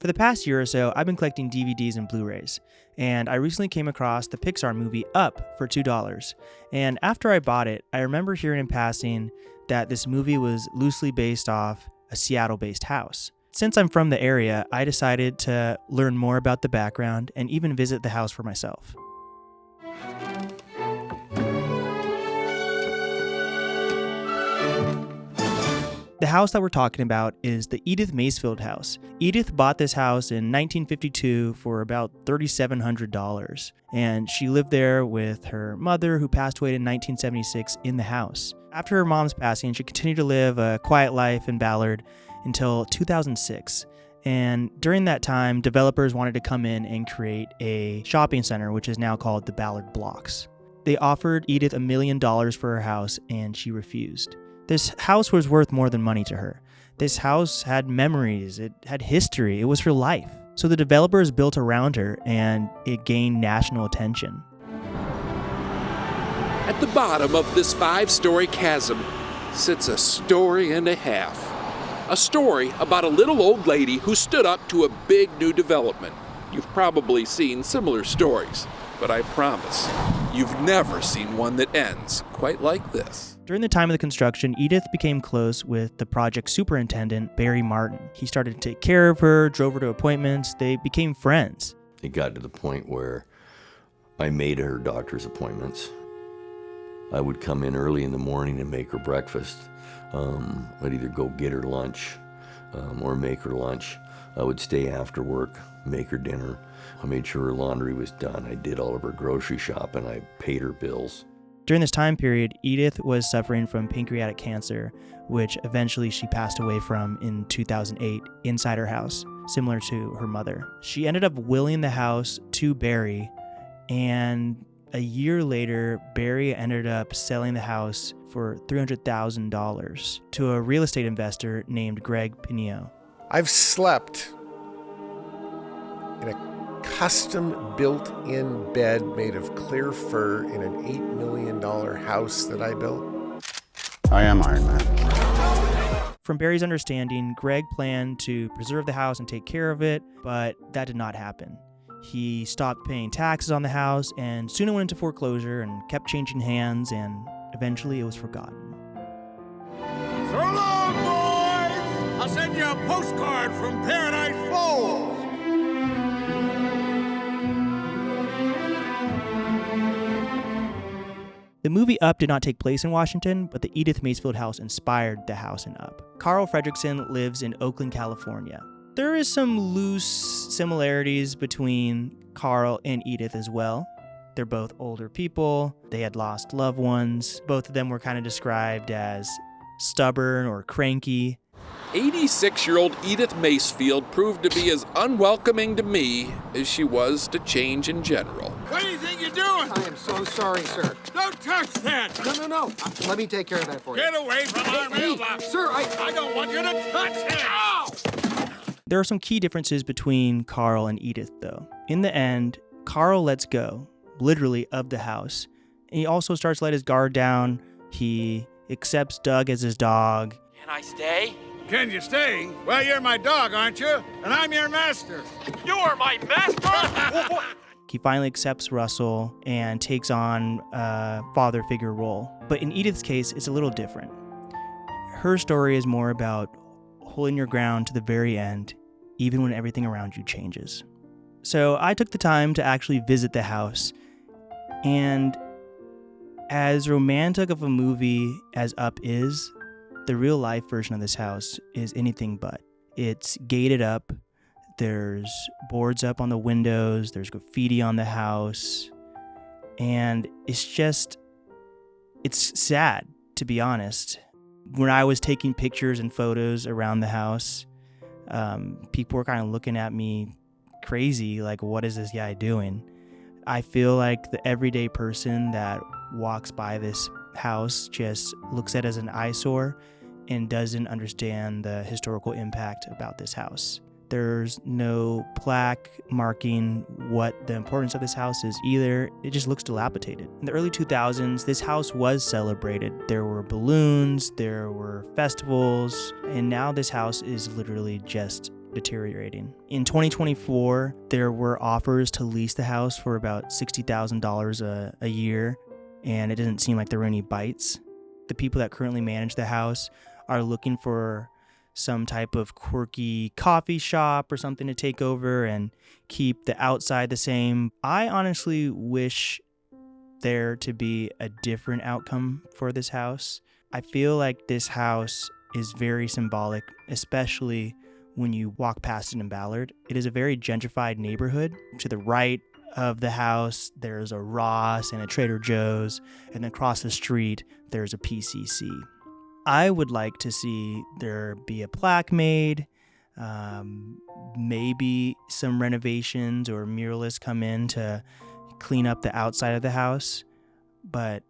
For the past year or so, I've been collecting DVDs and Blu-rays, and I recently came across the Pixar movie Up for $2. And after I bought it, I remember hearing in passing that this movie was loosely based off a Seattle-based house. Since I'm from the area, I decided to learn more about the background and even visit the house for myself. The house that we're talking about is the Edith Macefield House. Edith bought this house in 1952 for about $3,700, and she lived there with her mother, who passed away in 1976, in the house. After her mom's passing, she continued to live a quiet life in Ballard until 2006. And during that time, developers wanted to come in and create a shopping center, which is now called the Ballard Blocks. They offered Edith $1 million for her house, and she refused. This house was worth more than money to her. This house had memories, it had history, it was her life. So the developers built around her, and it gained national attention. At the bottom of this 5-story chasm sits a story and a half. A story about a little old lady who stood up to a big new development. You've probably seen similar stories, but I promise, you've never seen one that ends quite like this. During the time of the construction, Edith became close with the project superintendent, Barry Martin. He started to take care of her, drove her to appointments. They became friends. It got to the point where I made her doctor's appointments. I would come in early in the morning and make her breakfast. I'd either go get her lunch or make her lunch. I would stay after work, make her dinner. I made sure her laundry was done. I did all of her grocery shopping. I paid her bills. During this time period, Edith was suffering from pancreatic cancer, which eventually she passed away from in 2008 inside her house, similar to her mother. She ended up willing the house to Barry, and a year later, Barry ended up selling the house for $300,000 to a real estate investor named Greg Pineo. I've slept in a custom built-in bed made of clear fur in an $8 million house that I built. I am Iron Man. From Barry's understanding, Greg planned to preserve the house and take care of it, but that did not happen. He stopped paying taxes on the house and soon it went into foreclosure and kept changing hands, and eventually it was forgotten. So long, boys! I'll send you a postcard from Paradise Falls. The movie Up did not take place in Washington, but the Edith Macefield House inspired the house in Up. Carl Fredrickson lives in Oakland, California. There is some loose similarities between Carl and Edith as well. They're both older people. They had lost loved ones. Both of them were kind of described as stubborn or cranky. 86-year-old Edith Macefield proved to be as unwelcoming to me as she was to change in general. What do you think you're doing? I am so sorry, sir. Don't touch that! No. Let me take care of that for you. Get away from our mailbox! Sir, I don't want you to touch it! Ow! There are some key differences between Carl and Edith, though. In the end, Carl lets go, literally, of the house. And he also starts to let his guard down. He accepts Doug as his dog. Can I stay? Can you stay? Well, you're my dog, aren't you? And I'm your master. You're my master! He finally accepts Russell and takes on a father figure role. But in Edith's case, it's a little different. Her story is more about holding your ground to the very end, even when everything around you changes. So I took the time to actually visit the house, and as romantic of a movie as Up is, the real life version of this house is anything but. It's gated up, there's boards up on the windows, there's graffiti on the house, and it's sad, to be honest. When I was taking pictures and photos around the house, people were kind of looking at me crazy, like, what is this guy doing? I feel like the everyday person that walks by this house just looks at it as an eyesore and doesn't understand the historical impact about this house. There's no plaque marking what the importance of this house is either. It just looks dilapidated. In the early 2000s, this house was celebrated. There were balloons, there were festivals, and now this house is literally just deteriorating. In 2024, there were offers to lease the house for about $60,000 a year, and it doesn't seem like there were any bites. The people that currently manage the house are looking for some type of quirky coffee shop or something to take over and keep the outside the same. I honestly wish there to be a different outcome for this house. I feel like this house is very symbolic, especially when you walk past it in Ballard. It is a very gentrified neighborhood. To the right of the house, there's a Ross and a Trader Joe's, and across the street, there's a PCC. I would like to see there be a plaque made, maybe some renovations or muralists come in to clean up the outside of the house, but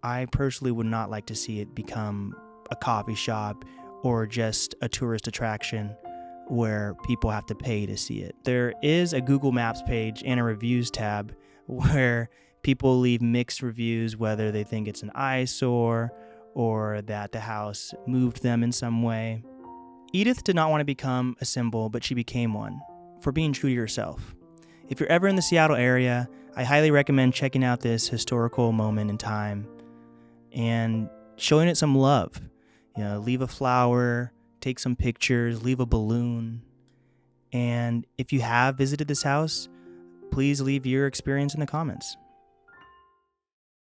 I personally would not like to see it become a coffee shop or just a tourist attraction where people have to pay to see it. There is a Google Maps page and a reviews tab where people leave mixed reviews, whether they think it's an eyesore or that the house moved them in some way. Edith did not want to become a symbol, but she became one for being true to yourself. If you're ever in the Seattle area, I highly recommend checking out this historical moment in time and showing it some love. Leave a flower, take some pictures, leave a balloon. And if you have visited this house, please leave your experience in the comments.